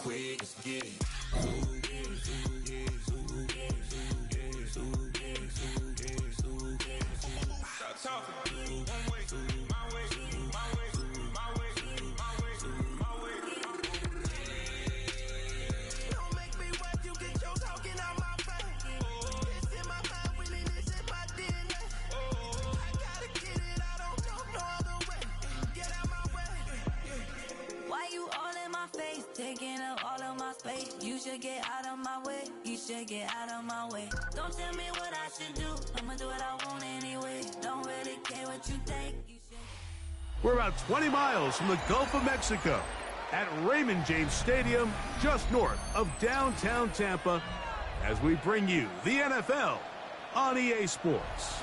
quick, let's get it. Stop talking. One way, my way, my way, my way, my way, my way. Don't make me wet, you get your talking out my face. It's in my mind, winning is in my DNA. I gotta get it, I don't know no other way. Get out my way. Why you all in my face, taking up all of my space? You should get out of my way, you should get out of my way. Don't tell me what I should do, I'ma do what I want anyway. Don't really care what you think, you should. We're about 20 miles from the Gulf of Mexico at Raymond James Stadium, just north of downtown Tampa, as we bring you the NFL on EA Sports.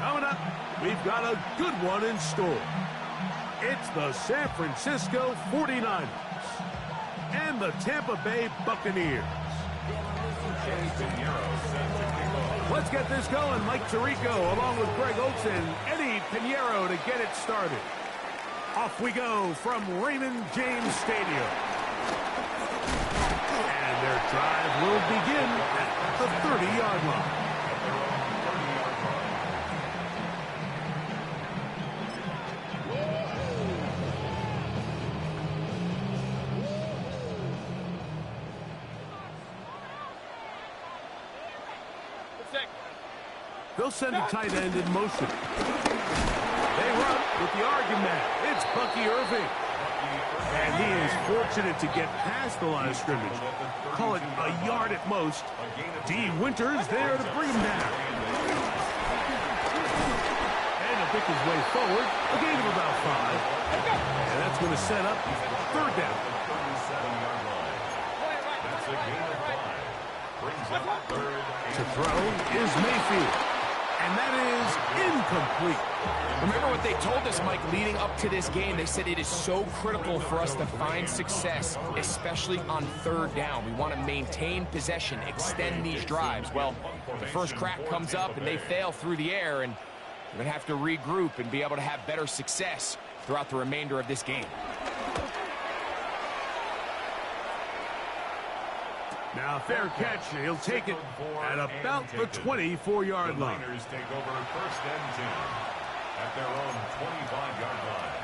Coming up, we've got a good one in store. It's the San Francisco 49ers and the Tampa Bay Buccaneers. Let's get this going. Mike Tirico along with Greg Oates and Eddie Pinheiro to get it started. Off we go from Raymond James Stadium. And their drive will begin at the 30-yard line. They'll send a tight end in motion. They run with the argument. It's Bucky Irving. And he is fortunate to get past the line of scrimmage. Call it a yard at most. D. Winters there to bring him down. And to pick his way forward, a gain of about 5. And that's going to set up third down. That's a gain of 5. Brings up third. To throw is Mayfield. And that is incomplete. Remember what they told us, Mike, leading up to this game. They said it is so critical for us to find success, especially on third down. We want to maintain possession, extend these drives. Well, the first crack comes up and they fail through the air, and we're going to have to regroup and be able to have better success throughout the remainder of this game. Now, fair catch. He'll take it at about the 24-yard line. The Niners take over first and 10 at their own 25-yard line.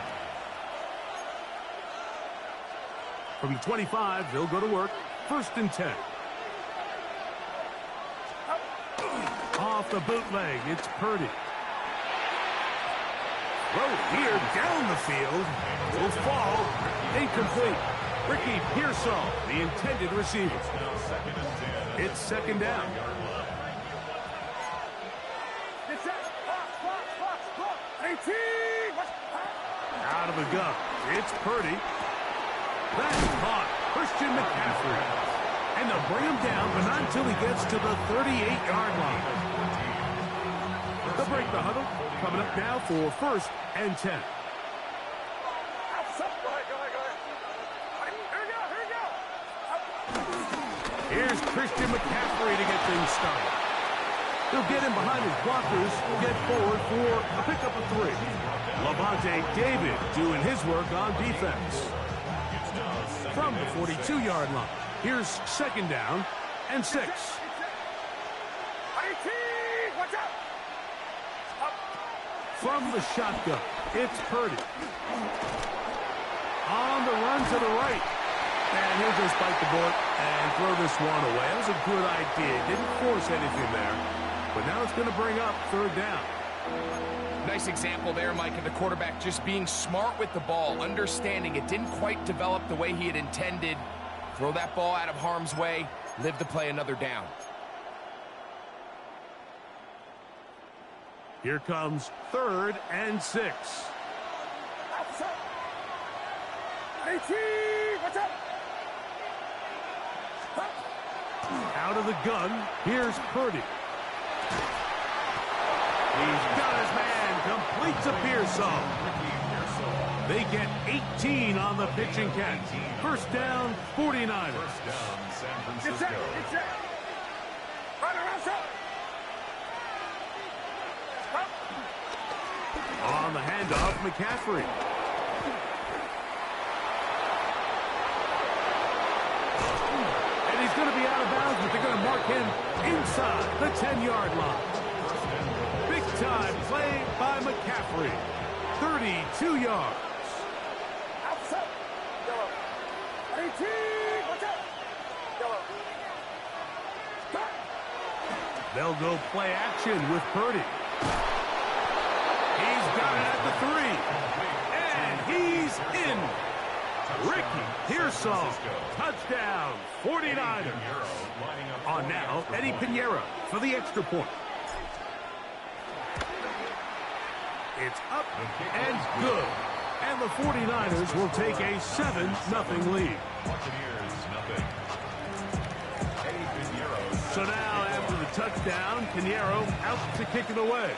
From the 25, they'll go to work. First and 10. Off the bootleg, it's Purdy. Throw here down the field. Will fall. Incomplete. Ricky Pearsall, the intended receiver. It's second down. Out of the gun. It's Purdy. That's caught. Christian McCaffrey. And they'll bring him down, but not until he gets to the 38-yard line. They'll break the huddle. Coming up now for first and 10. Here's Christian McCaffrey to get things started. He'll get in behind his blockers, get forward for a pickup of 3. Levante David doing his work on defense. From the 42-yard line, here's second down and 6. From the shotgun, it's Purdy. On the run to the right. And he'll just bite the bullet and throw this one away. That was a good idea. Didn't force anything there. But now it's going to bring up third down. Nice example there, Mike, of the quarterback just being smart with the ball, understanding it didn't quite develop the way he had intended. Throw that ball out of harm's way, live to play another down. Here comes third and 6. Out of the gun, here's Purdy. He's got his man, completes a Pearsall. They get 18 on the pitch and catch. First down, 49ers. First down, San Francisco. On the handoff, McCaffrey. going to be out of bounds, but they're going to mark him inside the 10-yard line. Big-time play by McCaffrey. 32 yards. They'll go play action with Purdy. He's got it at the 3. And he's in. Ricky Pearsall. Touchdown, 49ers. On now, Eddie Pinheiro for the extra point. It's up and good. And the 49ers will take a 7-0 lead. So now, after the touchdown, Pinheiro out to kick it away.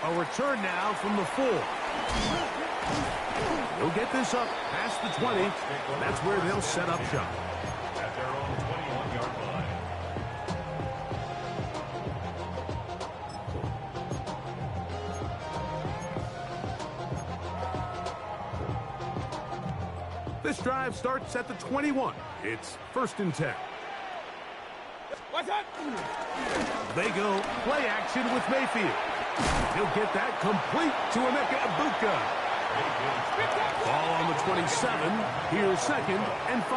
A return now from the 4. He'll get this up past the 20. That's where they'll set up shop. At their own 21-yard line. This drive starts at the 21. It's 1st and 10. What's up? They go play action with Mayfield. He'll get that complete to Emeka Egbuka. Ball on the 27. Here's 2nd and 5.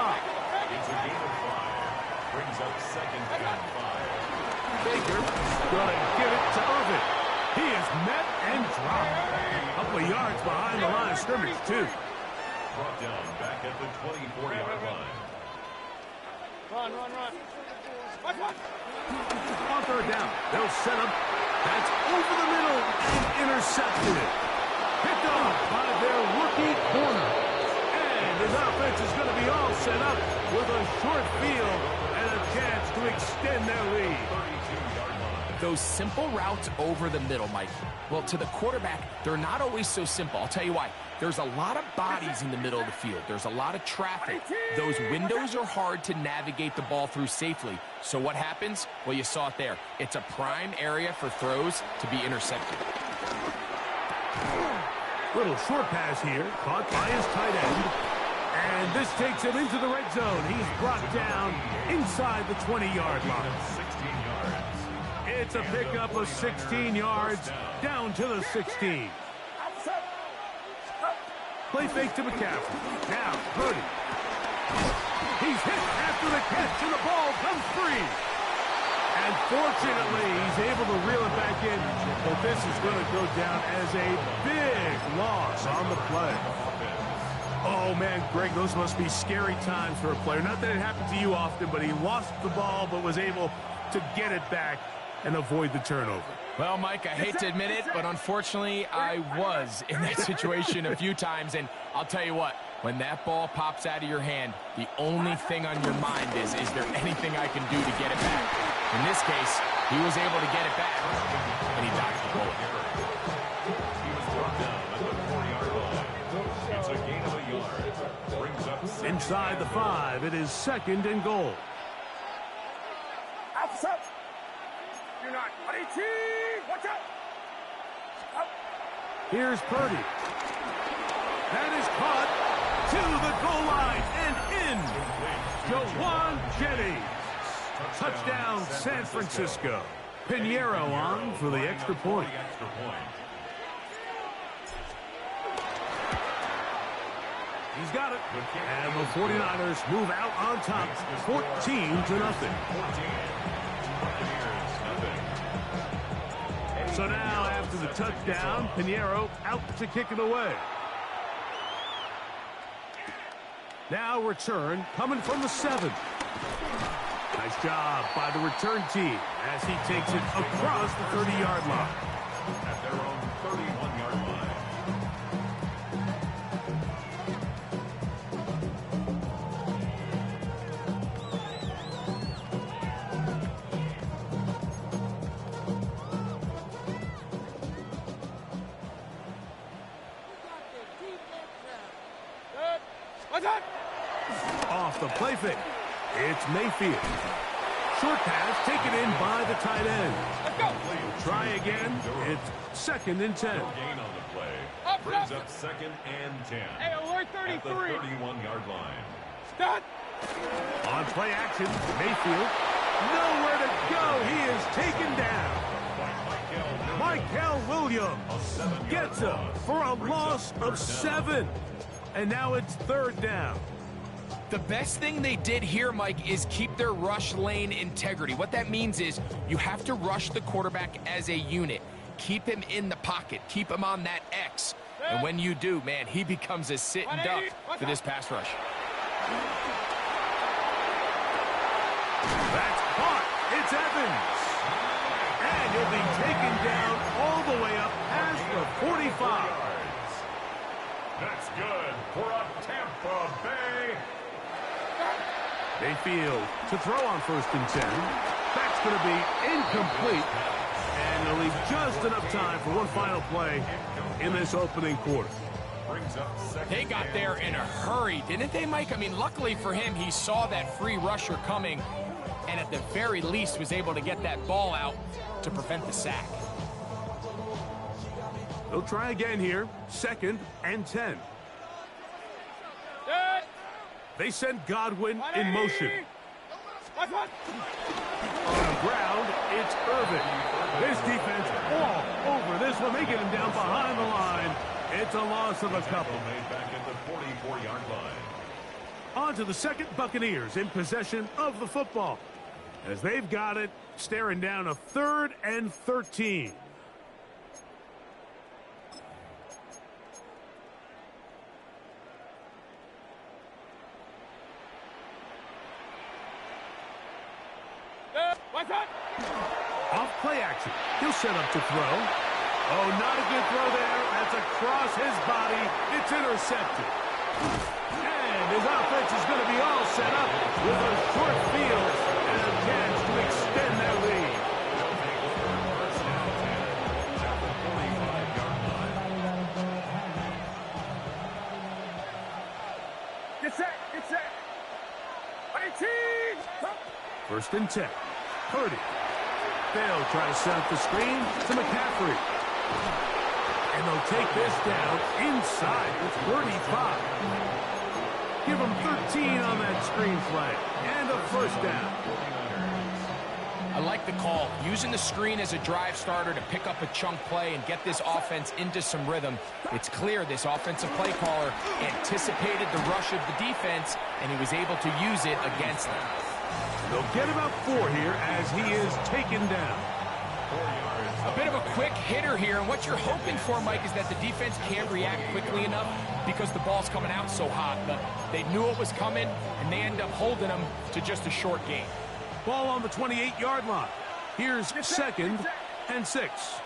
It's a gain of 5. Brings up 2nd and 5. Baker gonna give it to Irvin. He is met and dropped. A couple of yards behind the line of scrimmage, too. Brought down back at the 24-yard line. Run. Watch. On 3rd down, they'll set up. That's over the middle and intercepted. Picked off by their rookie corner. And his offense is going to be all set up with a short field and a chance to extend their lead. 32-yard line. Those simple routes over the middle, Mike. Well, to the quarterback, they're not always so simple. I'll tell you why. There's a lot of bodies in the middle of the field. There's a lot of traffic. Those windows are hard to navigate the ball through safely. So what happens? Well, you saw it there. It's a prime area for throws to be intercepted. Little short pass here, caught by his tight end. And this takes him into the red zone. He's brought down inside the 20-yard line. 16 yards. It's a pickup of 16 yards down to the 16. Play fake to McCaffrey. Now, Purdy. He's hit after the catch, and the ball comes free. And fortunately, he's able to reel it back in, but this is going to go down as a big loss on the play. Oh, man, Greg, those must be scary times for a player. Not that it happened to you often, but he lost the ball but was able to get it back and avoid the turnover. Well, Mike, I hate to admit it, but unfortunately, I was in that situation a few times, and I'll tell you what, when that ball pops out of your hand, the only thing on your mind is there anything I can do to get it back? In this case, he was able to get it back, and he dodged the bullet. He was brought down at the 4-yard line. It's a gain of a yard. Brings up 6. Inside the 5, it is 2nd and goal. Outside. You're not. Watch out. Here's Purdy. That is caught to the goal line and in. Jawan Jennings. Touchdown, San Francisco. Pinheiro on for the extra point. He's got it. And the 49ers move out on top, 14-0. So now, after the touchdown, Pinheiro out to kick it away. Now return coming from the 7. Nice job by the return team as he takes it across the 30-yard line. At their own 31-yard line. Off the play fake. It's Mayfield. Short pass taken in by the tight end. Let's go. Try again. It's 2nd and 10. Gain on the play. Up, Brings up. up 2nd and 10. Hey, alert At the 33. 31-yard line. Done. On play action, Mayfield. Nowhere to go. He is taken down. Michael Williams gets him for a loss of 7. And now it's 3rd down. The best thing they did here, Mike, is keep their rush lane integrity. What that means is you have to rush the quarterback as a unit. Keep him in the pocket. Keep him on that X. And when you do, man, he becomes a sitting duck for this pass rush. That's caught. It's Evans. And he'll be taken down all the way up past the 45. That's good for a Tampa Bay. Mayfield to throw on 1st and 10. That's going to be incomplete. And they'll leave just enough time for one final play in this opening quarter. They got there in a hurry, didn't they, Mike? I mean, luckily for him, he saw that free rusher coming and at the very least was able to get that ball out to prevent the sack. They'll try again here. 2nd and 10. They send Godwin in motion. On the ground, it's Irvin. This defense all over this one. They get him down behind the line. It's a loss of a couple. Back at the 44-yard line. On to the 2nd Buccaneers in possession of the football. As they've got it, staring down a 3rd and 13. Off play action. He'll set up to throw. Oh, not a good throw there. That's across his body. It's intercepted. And his offense is going to be all set up with a short field and a chance to extend their lead. Get set. Get set. 18. 1st and 10. Purdy. They'll try to set up the screen to McCaffrey. And they'll take this down inside the 35. Give them 13 on that screen play. And a 1st down. I like the call. Using the screen as a drive starter to pick up a chunk play and get this offense into some rhythm. It's clear this offensive play caller anticipated the rush of the defense, and he was able to use it against them. They'll get about 4 here as he is taken down. A bit of a quick hitter here, and what you're hoping for, Mike, is that the defense can't react quickly enough because the ball's coming out so hot. But they knew it was coming, and they end up holding them to just a short gain. Ball on the 28-yard line. Here's 2nd and 6.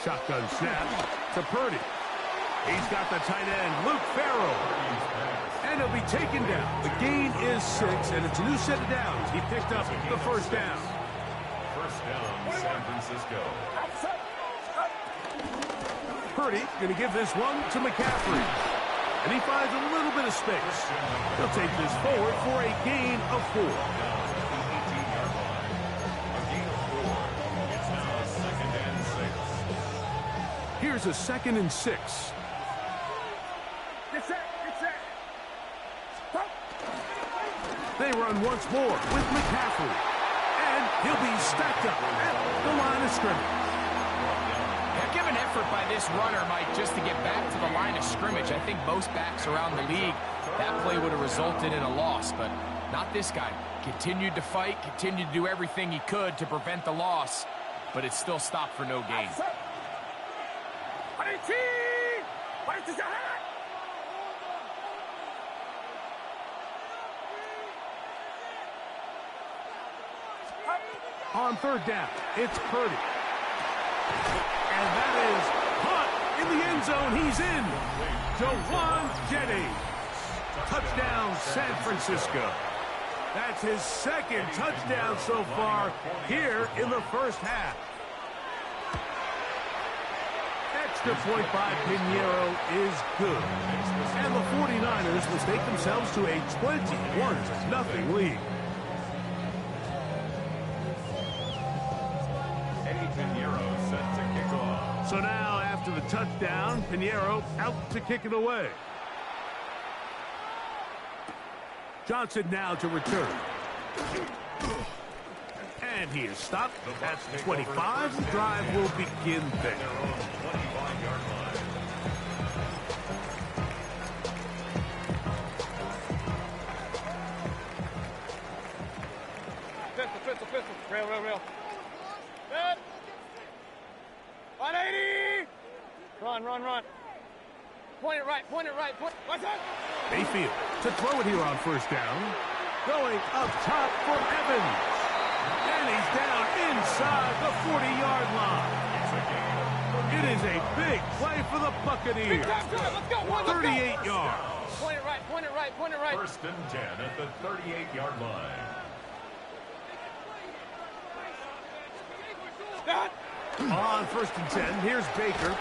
Shotgun snap to Purdy. He's got the tight end, Luke Farrell. And he'll be taken down. The gain is 6, and it's a new set of downs. He picked up the 1st down. 1st down, San Francisco. Purdy going to give this one to McCaffrey. And he finds a little bit of space. He'll take this forward for a gain of 4. Here's a 2nd and 6. They run once more with McCaffrey. And he'll be stacked up at the line of scrimmage. Heck of an effort by this runner, Mike, just to get back to the line of scrimmage. I think most backs around the league, that play would have resulted in a loss, but not this guy. Continued to fight, continued to do everything he could to prevent the loss, but it still stopped for no gain. On 3rd down, it's Purdy. And that is caught in the end zone. He's in. Jawan Jennings. Touchdown, San Francisco. That's his 2nd touchdown so far here in the 1st half. extra point by Pinheiro is good. And the 49ers mistake themselves to a 21-0 lead. Pinheiro set to kick off. So now, after the touchdown, Pinheiro out to kick it away. Johnson now to return. And he is stopped. That's 25. The drive will begin there. 25-yard line. Pistol. Rail. Good. 180. Run. Point it right. What's that? Mayfield to throw it here on first down. Going up top for Evans. And he's down inside the 40-yard line. It is a big play for the Buccaneers. Let's go. 38 yards. Point it right. First and 10 at the 38-yard line. On first and 10, here's Baker.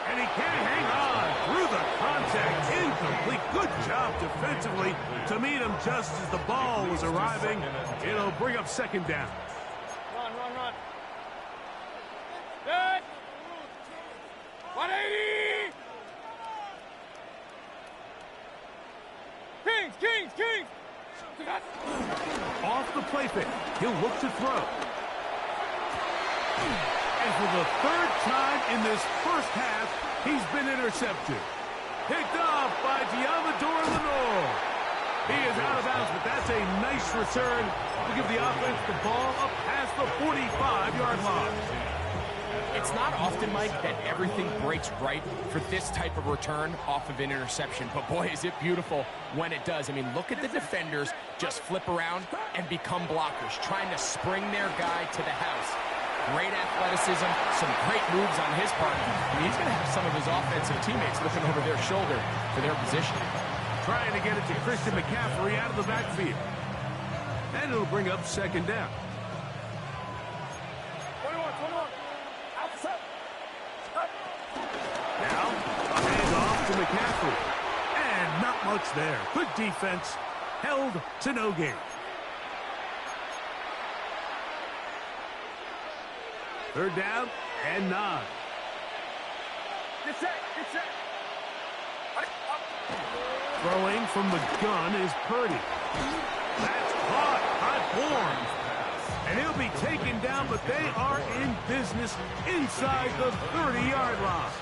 And he can't hang on through the contact. Incomplete. Good job defensively to meet him just as the ball was arriving. It'll bring up second down. Run. Good. 180. Kings. Off the play fake. He'll look to throw. And for the third time in this first half, he's been intercepted. Picked off by Diamador Lenore. He is out of bounds, but that's a nice return to give the offense the ball up past the 45-yard line. It's not often, Mike, that everything breaks right for this type of return off of an interception. But, boy, is it beautiful when it does. I mean, look at the defenders just flip around and become blockers, trying to spring their guy to the house. Great athleticism, some great moves on his part. I mean, he's going to have some of his offensive teammates looking over their shoulder for their position. Trying to get it to Christian McCaffrey out of the backfield. And it'll bring up second down. 21. Outside. Now, a handoff to McCaffrey. And not much there. Good defense. Held to no gain. Third down and 9. Get set. Throwing from the gun is Purdy. That's caught by Bourne. And he'll be taken down, but they are in business inside the 30-yard line.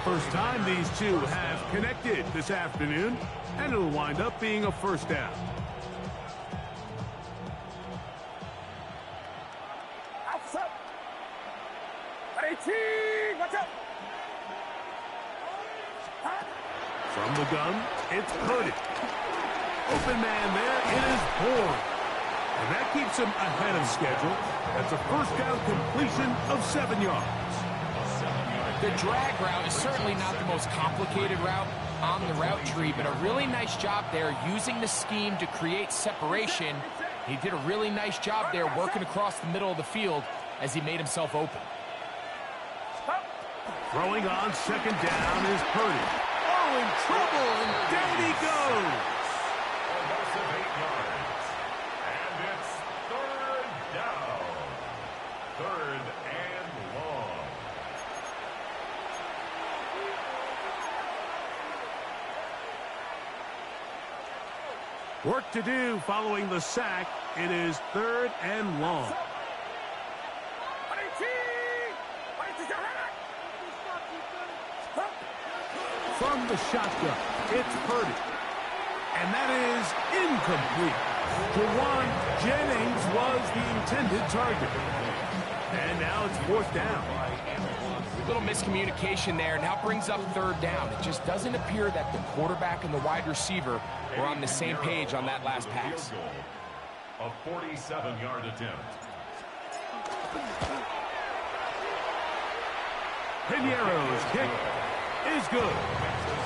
First time these two have connected this afternoon, and it'll wind up being a first down. Outside. 18. Watch out. From the gun, it's Purdy. Open man there, it is Bourne. And that keeps him ahead of schedule. That's a first down completion of 7 yards. The drag route is certainly not the most complicated route on the route tree, but a really nice job there using the scheme to create separation. He did a really nice job there working across the middle of the field as he made himself open. Throwing on second down is Purdy. Oh, in trouble, and down he goes. Almost 8 yards. And it's third down. Third and long. Work to do following the sack. It is third and long. From the shotgun, it's Purdy. And that is incomplete. Jawan Jennings was the intended target. And now it's fourth down. A little miscommunication there. Now brings up third down. It just doesn't appear that the quarterback and the wide receiver were on the same page on that last pass. A 47-yard attempt. Pinheiro's kick is good.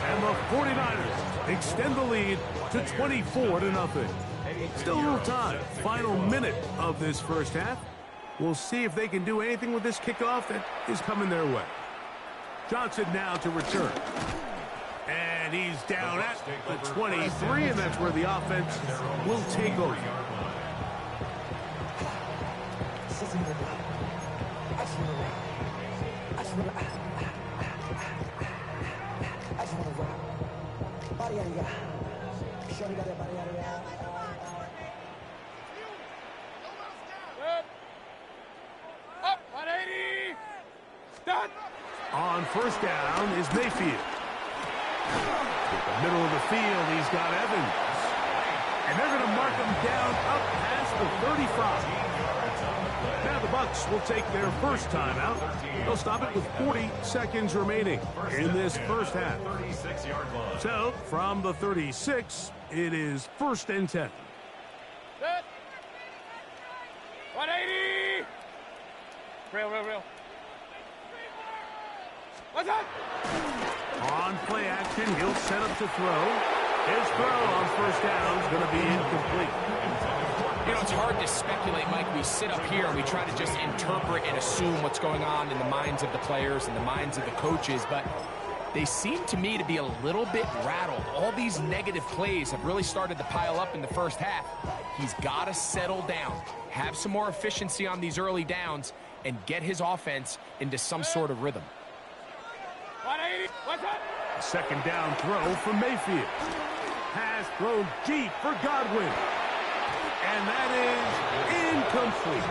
And the 49ers extend the lead to 24-0. Still a little time. Final minute of this first half. We'll see if they can do anything with this kickoff that is coming their way. Johnson now to return. And he's down at the 23, and that's where the offense will take over. On first down is Mayfield. At the middle of the field, he's got Evans. And they're going to mark him down up past the 35. Now the Bucs will take their first timeout. They'll stop it with 40 seconds remaining in this first half. So, from the 36, it is 1st and 10. 180! Real. What's up? On play action, he'll set up to throw. His throw on first down is going to be incomplete. You know, it's hard to speculate, Mike. We sit up here and we try to just interpret and assume what's going on in the minds of the players and the minds of the coaches, but they seem to me to be a little bit rattled. All these negative plays have really started to pile up in the first half. He's got to settle down, have some more efficiency on these early downs, and get his offense into some sort of rhythm. 180! What's up? Second down throw for Mayfield. Pass thrown deep for Godwin. And that is incomplete.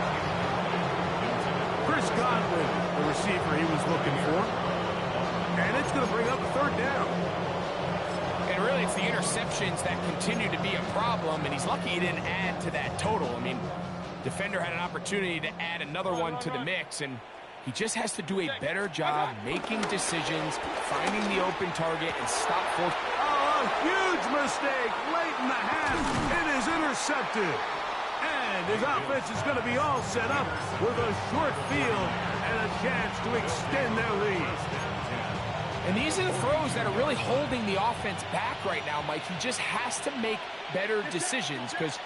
Chris Godwin, the receiver he was looking for. And it's going to bring up a 3rd down. And really, it's the interceptions that continue to be a problem, and he's lucky he didn't add to that total. I mean, defender had an opportunity to add another one to the mix, and he just has to do a better job making decisions, finding the open target, and stop for... Oh, a huge mistake late in the half. It is intercepted. And his offense is going to be all set up with a short field and a chance to extend their lead. And these are the throws that are really holding the offense back right now, Mike. He just has to make better decisions because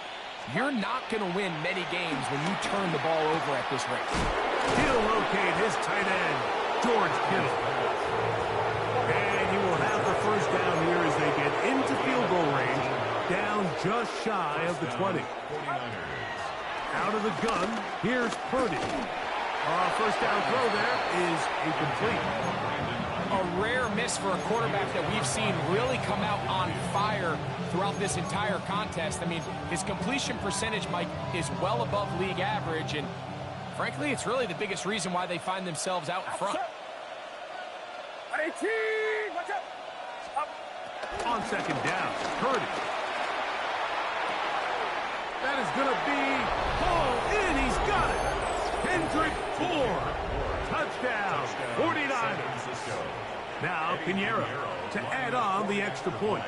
you're not going to win many games when you turn the ball over at this rate. He'll locate his tight end, George Kittle. And he will have the first down here as they get into field goal range, down just shy of the 20. Out of the gun, here's Purdy. First down throw there is incomplete. A rare miss for a quarterback that we've seen really come out on fire throughout this entire contest. I mean, his completion percentage, Mike, is well above league average, and frankly, it's really the biggest reason why they find themselves out in front. 18! Watch out! On second down, Purdy. That is going to be pulled in. He's got it. Hendrick Ford. Touchdown, 49ers. Now Pinheiro to add on the extra point.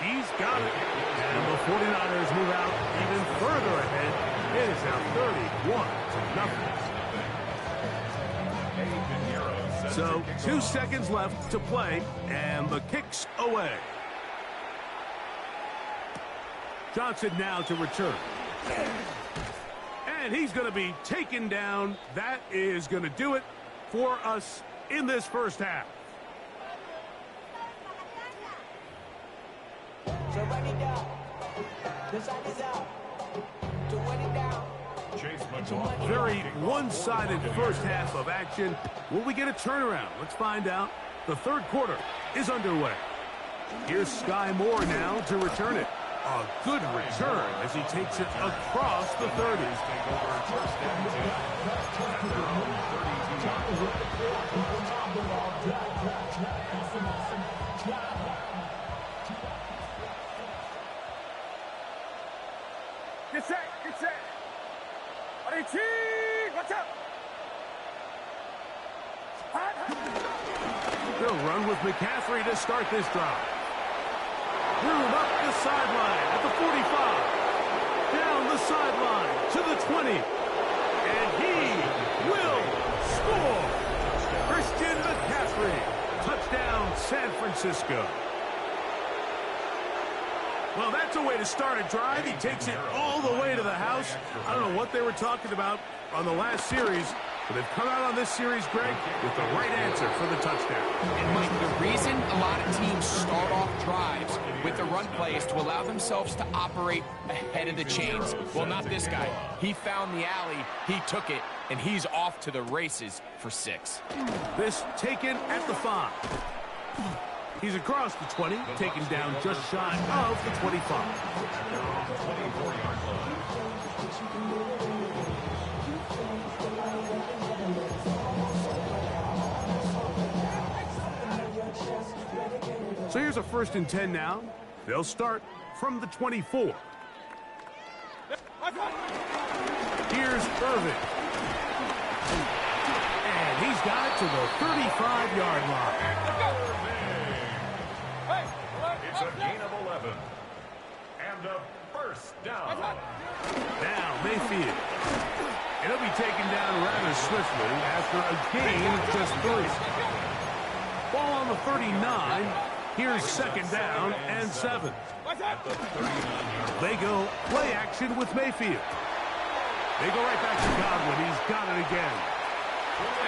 He's got it. And the 49ers move out even further ahead. It is now 31-0. So 2 seconds left to play, and the kick's away. Johnson now to return. And he's going to be taken down. That is going to do it for us in this first half. So run it down. The side is out. To run it down. Very one-sided first half of action. Will we get a turnaround? Let's find out. The third quarter is underway. Here's Sky Moore now to return it. A good return as he takes it across the 30. Get set! Get set! 18! Watch out! They'll run with McCaffrey to start this drive. Room up the sideline at the 45. Down the sideline to the 20. And he will score. Christian McCaffrey. Touchdown, San Francisco. Well, that's a way to start a drive. He takes it all the way to the house. I don't know what they were talking about on the last series. But they've come out on this series, Greg, with the right answer for the touchdown. And Mike, the reason a lot of teams start off drives with the run play is to allow themselves to operate ahead of the chains. Well, not this guy. He found the alley, he took it, and he's off to the races for 6. This taken at the 5. He's across the 20, taken down just shy of the 25. So here's a 1st and 10 now. They'll start from the 24. Here's Irving. And he's got it to the 35-yard line. It's a gain of 11. And a first down. Now Mayfield. It'll be taken down rather swiftly after a gain of just 3. Ball on the 39. Here's 2nd down and 7. They go play action with Mayfield. They go right back to Godwin. He's got it again.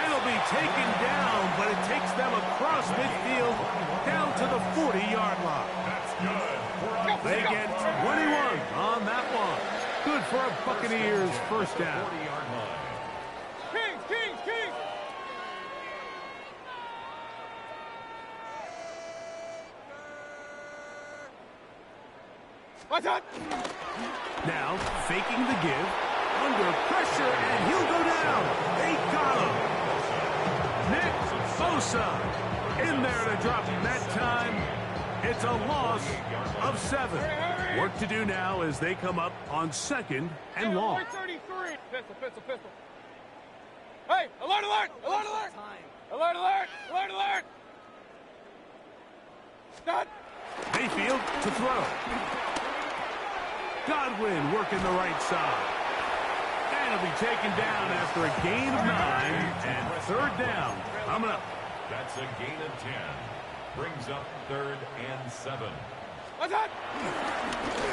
It'll be taken down, but it takes them across midfield down to the 40-yard line. That's good. They get 21 on that one. Good for a Buccaneers first down. 40-yard line. Kings! What's up? Now faking the give, under pressure, and he'll go down. They got him. Nick Bosa in there to drop him that time. It's a loss of 7. Work to do now as they come up on 2nd and long. 33. Pistol. Hey, alert! Done. Mayfield to throw. Godwin working the right side. And he'll be taken down after a gain of 9 and 3rd down coming up. That's a gain of 10. Brings up 3rd and 7. What's up?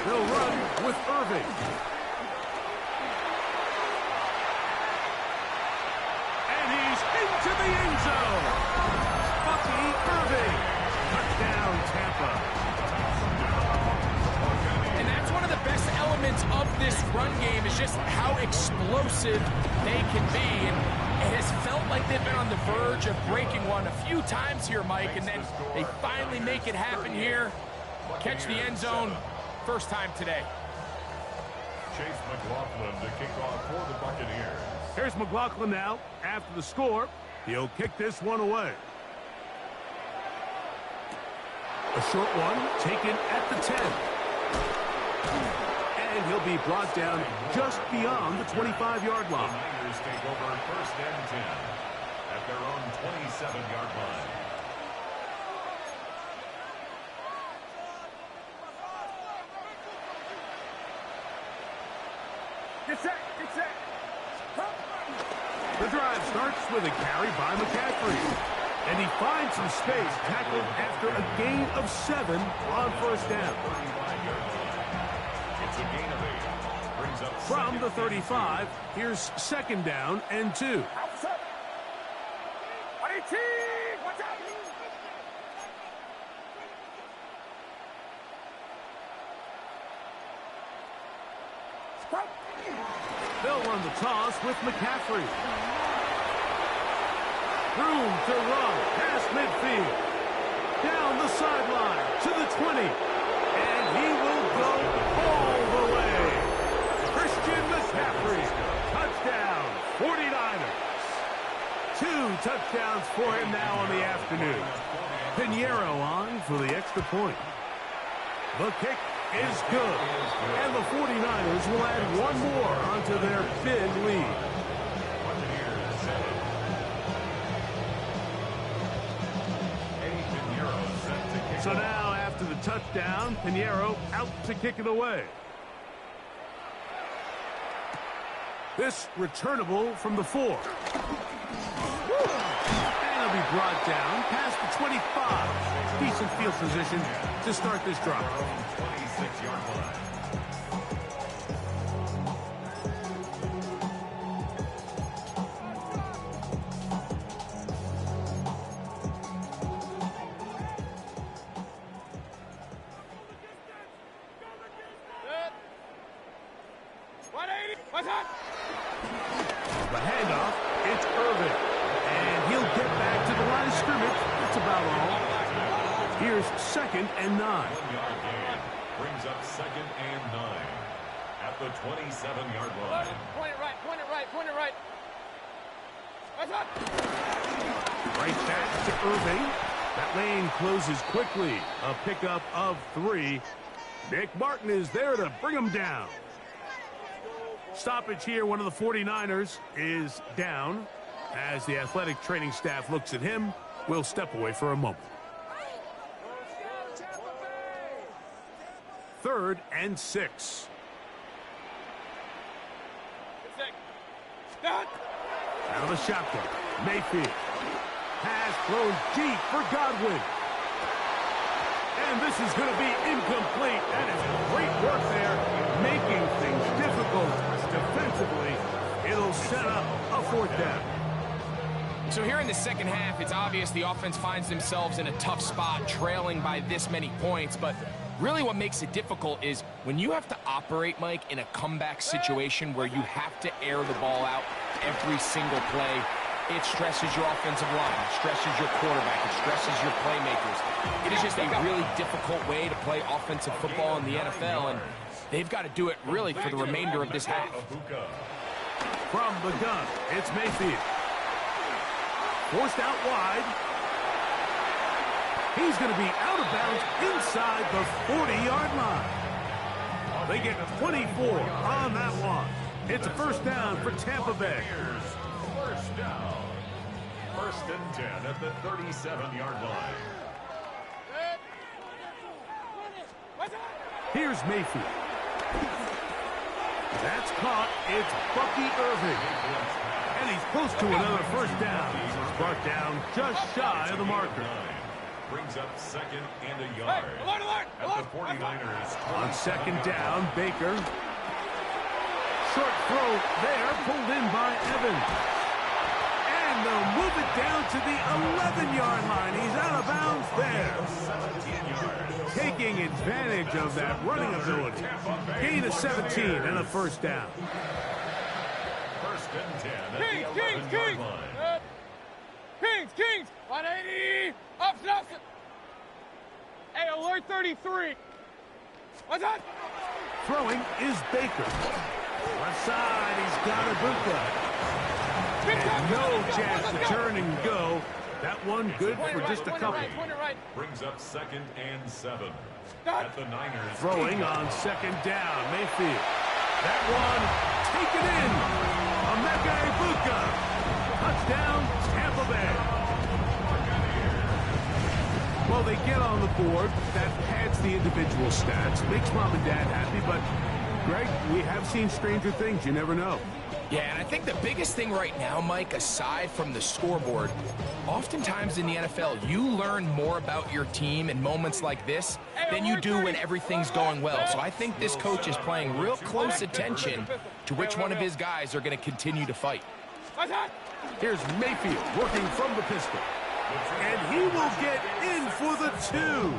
They'll run with Irving. And he's into the end zone. Bucky Irving. Touchdown, Tampa. And that's one of the best elements of this run game is just how explosive they can be. And it has felt like they've been on the verge of breaking one a few times here, Mike, and then they finally make it happen here. Catch the end zone, first time today. Chase McLaughlin to kick off for the Buccaneers. Here's McLaughlin now. After the score, he'll kick this one away. A short one taken at the 10. And he'll be brought down just beyond the 25-yard The line. Niners take over 1st and 10 at their own 27-yard line. Get set. The drive starts with a carry by McCaffrey. And he finds some space, tackled after a gain of 7 on 1st down. It's a gain of 8. Brings up From the 35, here's 2nd down and 2. Outside. 18. Watch out. They'll run the toss with McCaffrey. Room to run past midfield. Down the sideline to the 20. And he will go all the way. Christian McCaffrey. Touchdown, 49ers. 2 touchdowns for him now on the afternoon. Pinheiro on for the extra point. The kick is good. And the 49ers will add one more onto their big lead. So now, after the touchdown, Pinheiro out to kick it away. This returnable from the 4. And it'll be brought down past the 25. Decent field position to start this drive. 26-yard line. What's that? The handoff, it's Irving. And he'll get back to the line of scrimmage. That's about all. Here's 2nd and 9. 1-yard gain. Brings up 2nd and 9. At the 27-yard line. Point it right, point it right, point it right. What's that? Right back to Irving. That lane closes quickly. A pickup of 3. Nick Martin is there to bring him down. Stoppage here. One of the 49ers is down. As the athletic training staff looks at him, we'll step away for a moment. 3rd and 6. Stop. Out of the shotgun. Mayfield. Pass thrown deep for Godwin. And this is going to be incomplete. That is great work there, making things difficult defensively. It'll set up a 4th down. So here in the second half, it's obvious the offense finds themselves in a tough spot, trailing by this many points. But really what makes it difficult is when you have to operate, Mike, in a comeback situation where you have to air the ball out every single play, it stresses your offensive line, it stresses your quarterback, it stresses your playmakers. It is just a really difficult way to play offensive football in the NFL, and they've got to do it really for the remainder of this half. From the gun, it's Mayfield. Forced out wide. He's going to be out of bounds inside the 40-yard line. They get 24 on that one. It's a 1st down for Tampa Bay. First down. 1st and 10 at the 37-yard line. Here's Mayfield. That's caught. It's Bucky Irving. And he's close to another 1st down. He's brought down just shy of the marker. Brings up 2nd and a yard. At the 49ers. On 2nd down, Baker. Short throw there, pulled in by Evans. And they'll move it down to the 11-yard line. He's out of bounds there. 17 yards. Taking advantage of that running ability. Gain of 17 and a 1st down. 1st and 10 at the 11-yard line. Kings, 180, up, snap. Hey, alert 33. What's that? Throwing is Baker. Left side, he's got Ibuka. And no chance to turn and go. That one good for just a couple. Brings up 2nd and 7 at the Niners. Throwing on 2nd down, Mayfield. That one taken in. Emeka Ibuka. Touchdown, Tampa Bay. Well, they get on the board. That pads the individual stats. Makes mom and dad happy, but Greg, we have seen stranger things. You never know. Yeah, and I think the biggest thing right now, Mike, aside from the scoreboard, oftentimes in the NFL, you learn more about your team in moments like this than you do when everything's going well. So I think this coach is paying real close attention to which one of his guys are going to continue to fight. Here's Mayfield working from the pistol. And he will get in for the 2.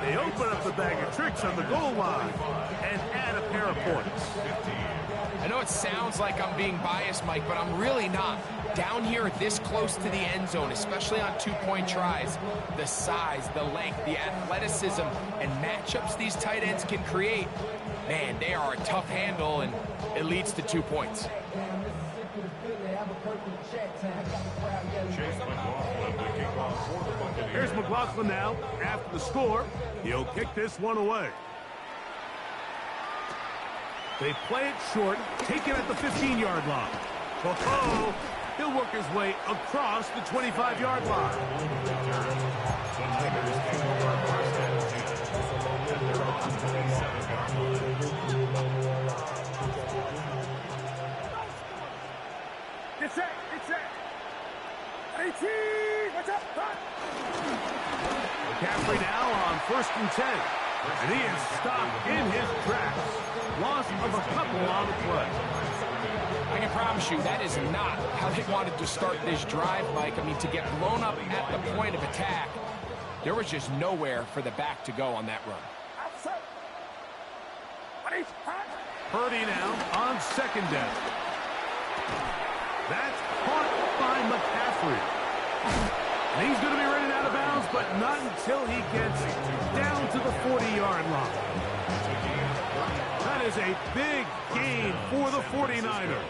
They open up the bag of tricks on the goal line and add a pair of points. I know it sounds like I'm being biased, Mike, but I'm really not. Down here this close to the end zone, especially on 2-point tries, the size, the length, the athleticism, and matchups these tight ends can create, man, they are a tough handle, and it leads to 2 points. Here's McLaughlin now. After the score, he'll kick this one away. They play it short, take it at the 15-yard line. Oh, he'll work his way across the 25-yard line. Get set. 18, what's up? McCaffrey now on 1st and 10. And he is stopped in his tracks. Loss of a couple on the play. I can promise you that is not how they wanted to start this drive, Mike. I mean, to get blown up at the point of attack, there was just nowhere for the back to go on that run. Purdy now on second down. That's caught by McCaffrey. And he's going to be running out of bounds, but not until he gets down to the 40-yard line. That is a big gain for the 49ers.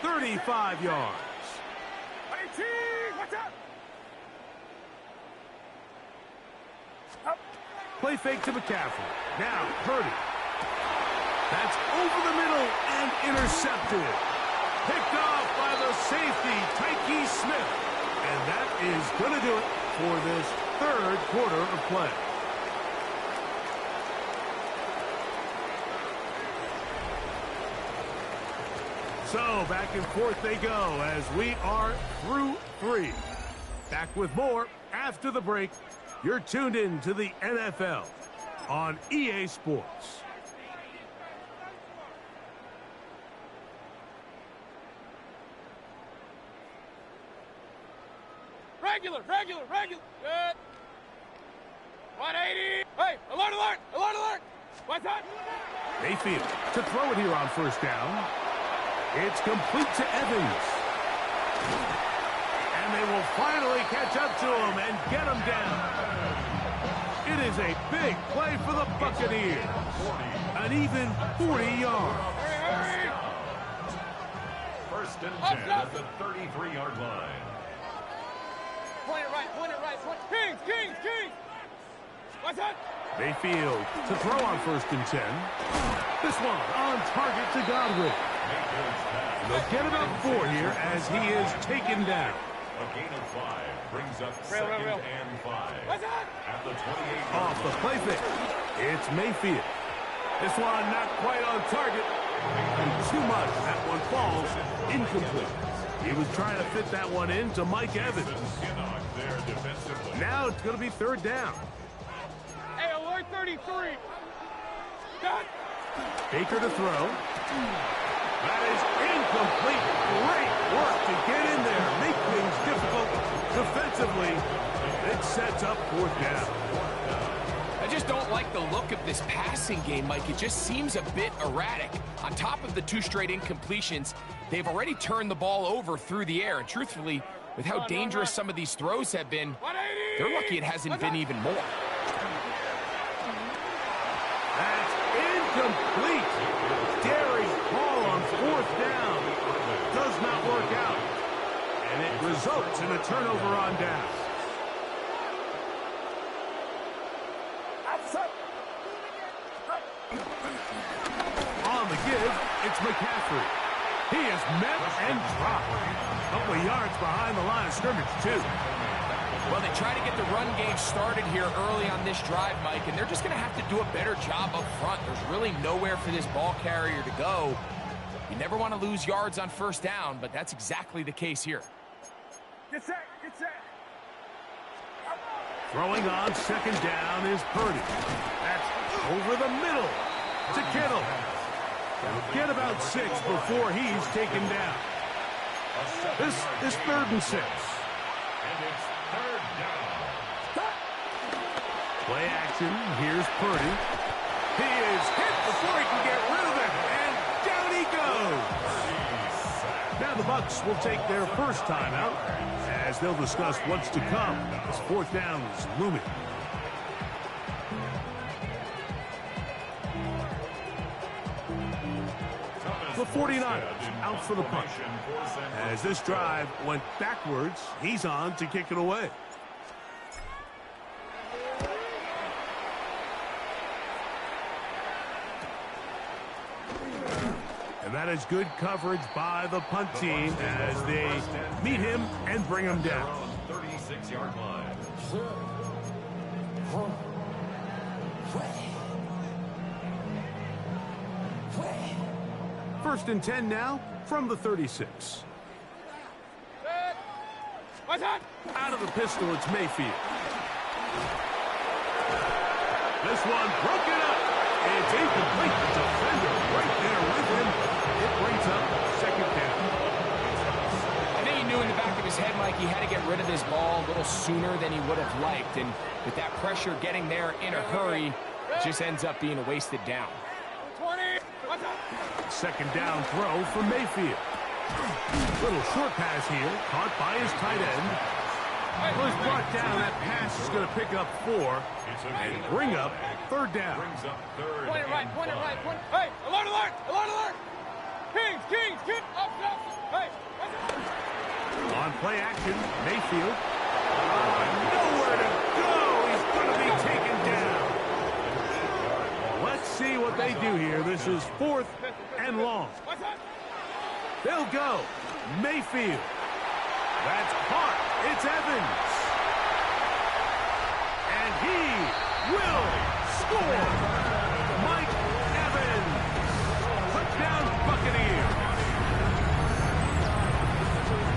35 yards. Play fake to McCaffrey. Now Purdy. That's over the middle and intercepted. Picked off by the safety, Tyke Smith. And that is going to do it for this third quarter of play. So back and forth they go as we are through 3. Back with more after the break. You're tuned in to the NFL on EA Sports. Regular. Good. 180. Hey, alert. What's that? Mayfield to throw it here on first down. It's complete to Evans. And they will finally catch up to him and get him down. It is a big play for the Buccaneers. An even 40 yards. Hurry. First and 10 at the 33-yard line. Point it right. Kings. What's that? Mayfield to throw on first and 10. This one on target to Godwin. They'll get about 4 here as he is taken down. A gain of 5 brings up second and 5. What's that? At the 28. Off the play fake. It's Mayfield. This one not quite on target. And too much. That one falls incomplete. He was trying to fit that one in to Mike Evans. Now it's going to be third down. Hey, alert 33. Got. Baker to throw. That is incomplete. Great work to get in there. Make things difficult defensively. It sets up fourth down. I just don't like the look of this passing game, Mike. It just seems a bit erratic. On top of the 2 straight incompletions, they've already turned the ball over through the air. And truthfully, with how dangerous some of these throws have been, they're lucky it hasn't been even more. That's incomplete. Daring ball on fourth down. Does not work out. And it results in a turnover on down. On the give, it's McCaffrey. He is met and dropped. A couple of yards behind the line of scrimmage, too. Well, they try to get the run game started here early on this drive, Mike, and they're just going to have to do a better job up front. There's really nowhere for this ball carrier to go. You never want to lose yards on first down, but that's exactly the case here. Get set. Throwing on second down is Purdy. That's over the middle to Kittle. They'll get about 6 before he's taken down. This is 3rd and 6. And it's third down. Play action. Here's Purdy. He is hit before he can get rid of it. And down he goes. Now the Bucs will take their first timeout as they'll discuss what's to come as fourth down is looming. The 49ers out for the punt. As this drive went backwards, he's on to kick it away. And that is good coverage by the punt team as they meet him and bring him down. 36-yard line. First and 10 now from the 36. What's that? Out of the pistol, it's Mayfield. This one broken up. It's incomplete. The defender right there with him. It brings up second down. I think he knew in the back of his head, Mike, he had to get rid of this ball a little sooner than he would have liked. And with that pressure getting there in a hurry, it just ends up being a wasted down. 20. Second down throw for Mayfield. Little short pass here, caught by his tight end. Was brought down. That pass is going to pick up 4 and bring up third down. Point it right, point it right, point it. Hey, alert, alert, alert, alert. Kings, up. Hey. On play action, Mayfield. Nowhere to go. He's going to be taken down. Let's see what they do here. This is 4th and long. They'll go. Mayfield. That's caught. It's Evans. And he will score. Mike Evans. Touchdown Buccaneers.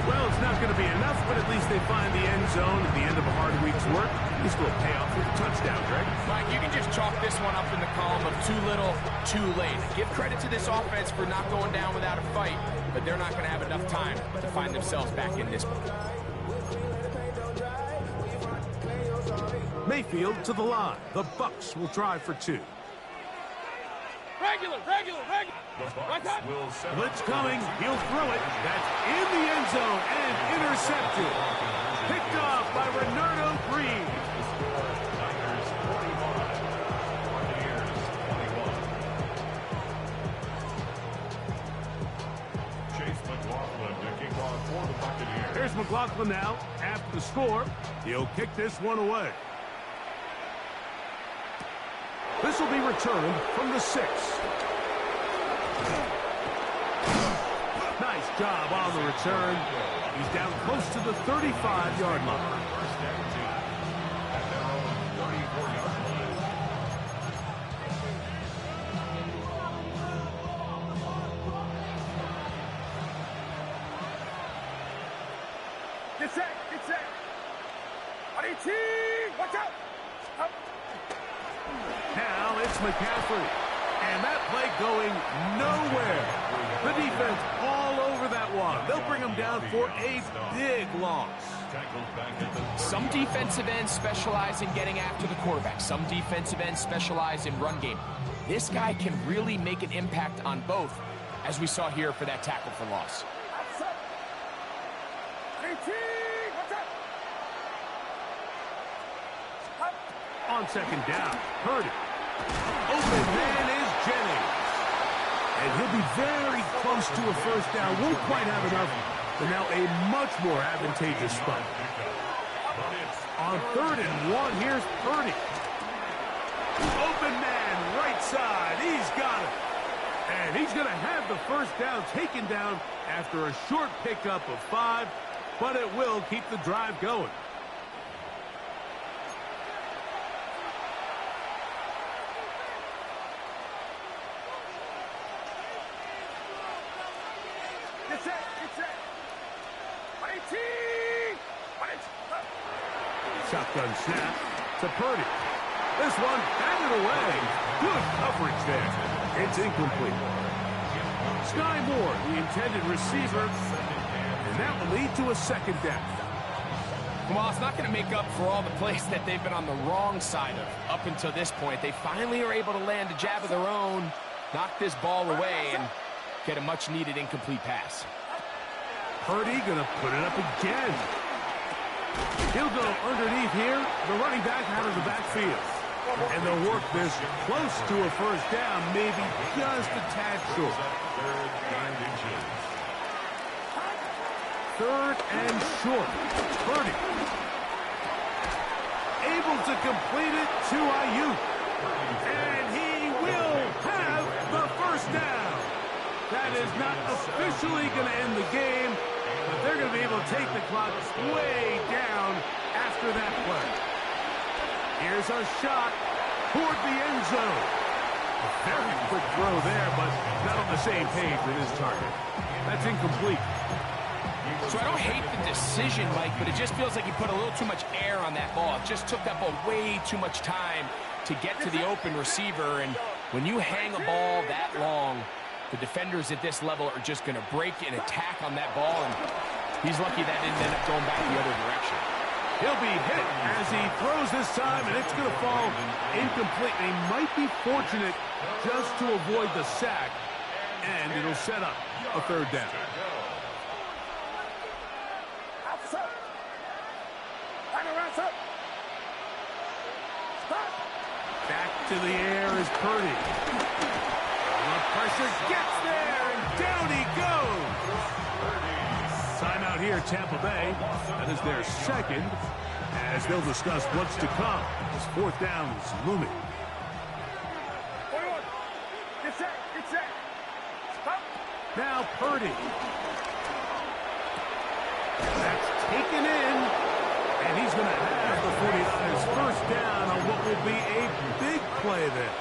Well, it's not going to be enough, but at least they find the end zone at the end of a hard week's work. This will pay off with a touchdown, Greg. Mike, you can just chalk this one up in the column of too little, too late. Give credit to this offense for not going down without a fight, but they're not going to have enough time to find themselves back in this one. Mayfield to the line. The Bucs will drive for 2. Regular. Blitz coming. He'll throw it. That's in the end zone and intercepted. Picked off by Renardo Green. Here's McLaughlin now. After the score, he'll kick this one away. This will be returned from the 6. Nice job on the return. He's down close to the 35-yard line. Get set. Watch out. Now it's McCaffrey. And that play going nowhere. The defense all over that one. They'll bring him down for a big loss. Some defensive ends specialize in getting after the quarterback. Some defensive ends specialize in run game. This guy can really make an impact on both, as we saw here for that tackle for loss. On second down, Purdy. Open man is Jennings. And he'll be very close to a first down. Won't quite have enough, but now a much more advantageous spot. On 3rd and 1, here's Purdy. Open man, right side. He's got it. And he's going to have the first down taken down after a short pickup of 5, but it will keep the drive going. Shotgun snap to Purdy. This one batted away. Good coverage there. It's incomplete. Sky Moore, the intended receiver, and that will lead to a second down. Well, it's not going to make up for all the plays that they've been on the wrong side of up until this point. They finally are able to land a jab of their own, knock this ball away, and get a much-needed incomplete pass. Purdy going to put it up again. He'll go underneath here. The running back out of the backfield. And they'll work this close to a first down, maybe just a tad short. 3rd and short. Purdy. Able to complete it to Ayuk. And he will have the first down. That is not officially going to end the game, but they're going to be able to take the clock way down after that play. Here's a shot toward the end zone. A very quick throw there, but not on the same page with his target. That's incomplete. So I don't hate the decision, Mike, but it just feels like he put a little too much air on that ball. It just took that ball way too much time to get to the open receiver, and when you hang a ball that long, the defenders at this level are just going to break and attack on that ball, and he's lucky that didn't end up going back the other direction. He'll be hit as he throws throws this time, and it's going to fall incomplete. They might be fortunate just to avoid the sack, and it'll set up a third down. Back to the air is Purdy. The pressure gets there, and down he goes. Timeout here, Tampa Bay. That is their second, as they'll discuss what's to come. This fourth down is looming. Get set, get set. Stop. Now Purdy. That's taken in, and he's going to have the 49ers first down on what will be a big play there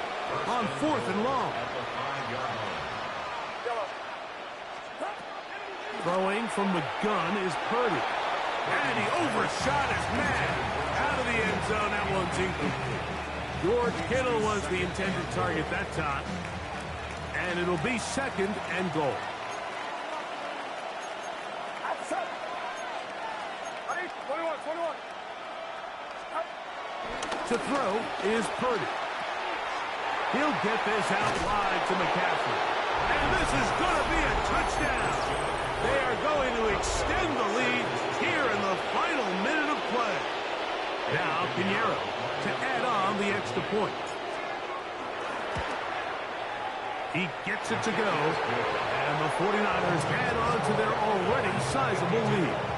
on 4th and long. Throwing from the gun is Purdy. And he overshot his man. Out of the end zone, that one's incomplete. George Kittle was the intended target that time. And it'll be 2nd and goal. To throw is Purdy. He'll get this out wide to McCaffrey. And this is going to be a touchdown. They are going to extend the lead here in the final minute of play. Now Pinheiro to add on the extra point. He gets it to go, and the 49ers add on to their already sizable lead.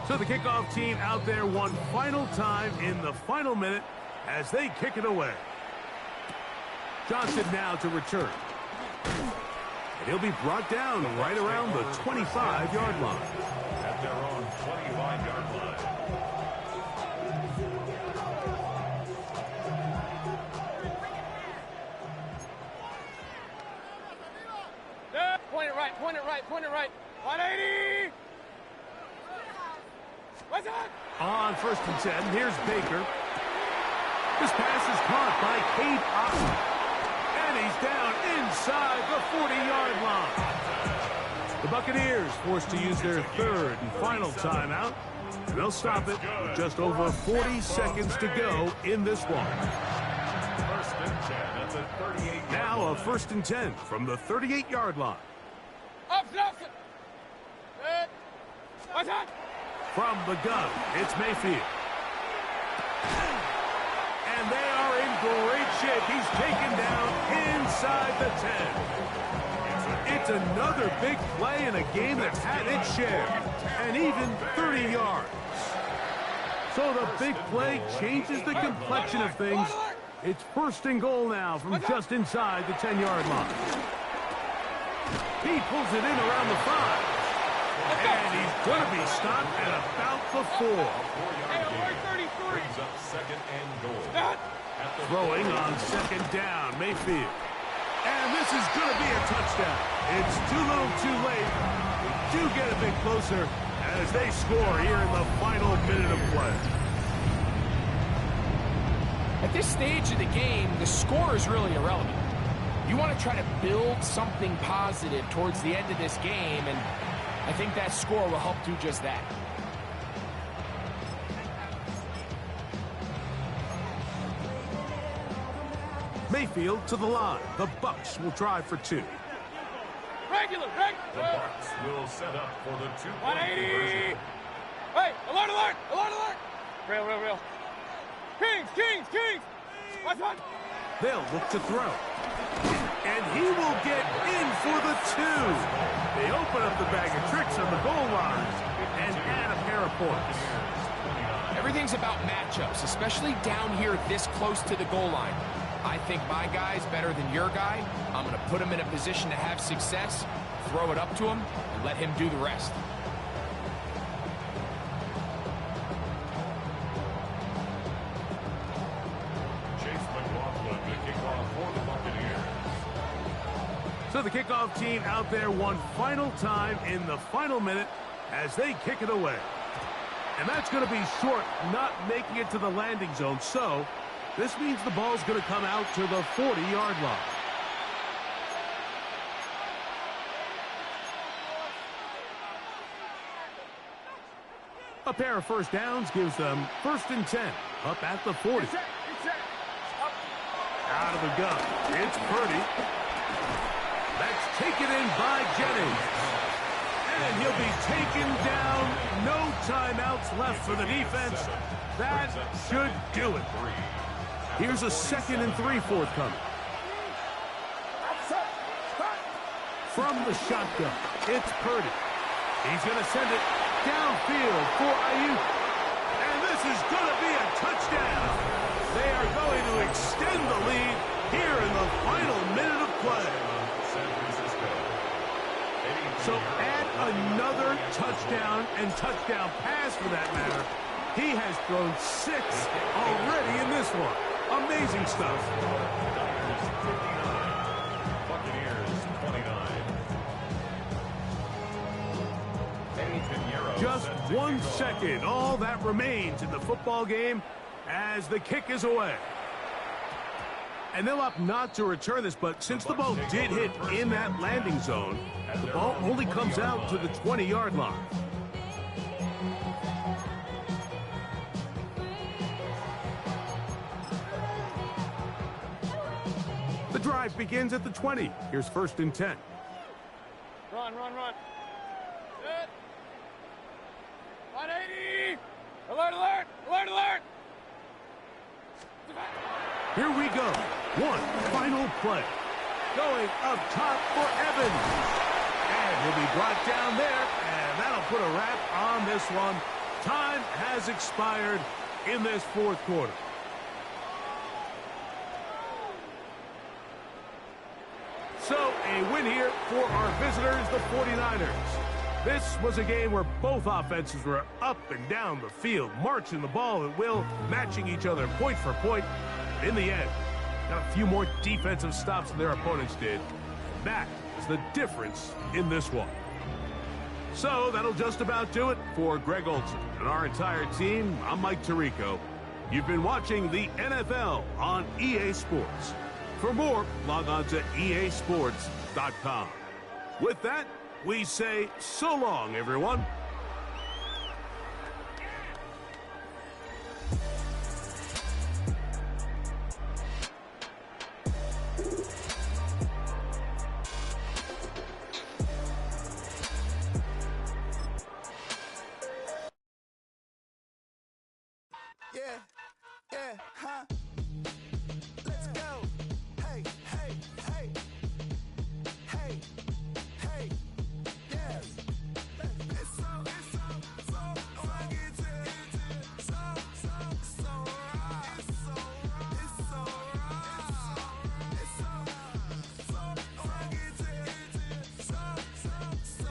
So the kickoff team out there one final time in the final minute as they kick it away. Johnson now to return. And he'll be brought down right around the 25-yard line. At their own 25-yard line. Point it right, point it right, point it right. 180! What's that? On 1st and 10, here's Baker. This pass is caught by Cade Otton. And he's down inside the 40-yard line. The Buccaneers forced to use their 3rd and final timeout. And they'll stop it with just over 40 seconds to go in this one. 1st and 10 at the 38. Now a 1st and 10 from the 38-yard line. Option. What's that? From the gun, it's Mayfield. And they are in great shape. He's taken down inside the 10. It's another big play in a game that's had its share. And even 30 yards. So the big play changes the complexion of things. It's 1st and goal now from just inside the 10-yard line. He pulls it in around the 5. And he's going to be stopped at about the 4. Brings up 2nd and goal. Throwing on 2nd down, Mayfield. And this is going to be a touchdown. It's too little too late. We do get a bit closer as they score here in the final minute of play. At this stage of the game, the score is really irrelevant. You want to try to build something positive towards the end of this game, and I think that score will help do just that. Mayfield to the line. The Bucs will try for 2. Regular. The Bucs will set up for the 2-point 180! Hey, alert! Real. Kings! What's on? They'll look to throw. And he will get in for the 2. They open up the bag of tricks on the goal line and add a pair of points. Everything's about matchups, especially down here this close to the goal line. I think my guy's better than your guy. I'm going to put him in a position to have success, throw it up to him, and let him do the rest. So the kickoff team out there one final time in the final minute as they kick it away. And that's going to be short, not making it to the landing zone. So This means the ball's going to come out to the 40-yard line. A pair of first downs gives them 1st and 10, up at the 40. Out of the gun, it's Purdy. That's taken in by Jennings. And he'll be taken down. No timeouts left for the defense. That should do it. Here's a 2nd and 3 forthcoming. From the shotgun, it's Purdy. He's going to send it downfield for Ayuk. And this is going to be a touchdown. They are going to extend the lead here in the final minute of play. So add another touchdown and touchdown pass for that matter. He has thrown 6 already in this one. Amazing stuff. Buccaneers 29. Just 1 second. All that remains in the football game as the kick is away. And they'll opt not to return this, but since the ball did hit in that landing zone, the ball only comes out to the 20-yard line. The drive begins at the 20. Here's 1st and 10. Run. Set. 180. Alert. Here we go. One final play. Going up top for Evans. And he'll be brought down there, and that'll put a wrap on this one. Time has expired in this 4th quarter. So a win here for our visitors, the 49ers. This was a game where both offenses were up and down the field, marching the ball at will, matching each other point for point. In the end, got a few more defensive stops than their opponents did. That is the difference in this one. So that'll just about do it for Greg Olson and our entire team. I'm Mike Tirico. You've been watching the NFL on EA Sports. For more, log on to easports.com. With that, we say so long, everyone. Yeah, huh? Let's go. Hey, yeah. It's so funky, so right. It's so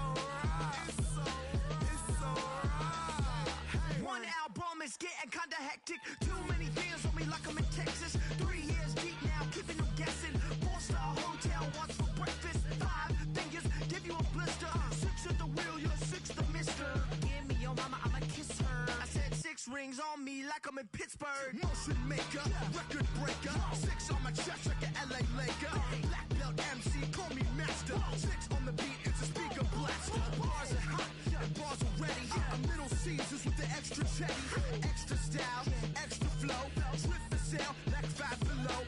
funky, so right. One album is getting kinda hectic. Too many fans on me like I'm in Texas. 3 years deep now, keeping them guessing. 4-star hotel, what's for breakfast? 5 fingers, give you a blister. 6 at the wheel, you're 6 the mister. Give me your mama, I'ma kiss her. I said 6 rings on me like I'm in Pittsburgh. Motion maker, record breaker. 6 on my chest like an LA Laker. Black belt MC, call me master. 6 on the beat, it's a speaker blaster. Bars are hot, and bars are ready. I'm Little Caesars with the extra chetty. Extra style, extra flow. Slip the sail, like 5 below.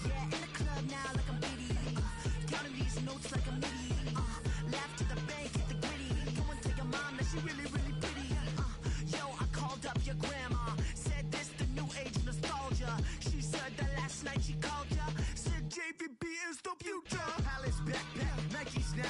Yeah, in the club now like I'm Biddy. Counting these notes like a MIDI. Laugh to the bank, hit the gritty. Go and tell your mom that she really pretty. Yo, I called up your grandma. Said this the new age nostalgia. She said that last night she called ya.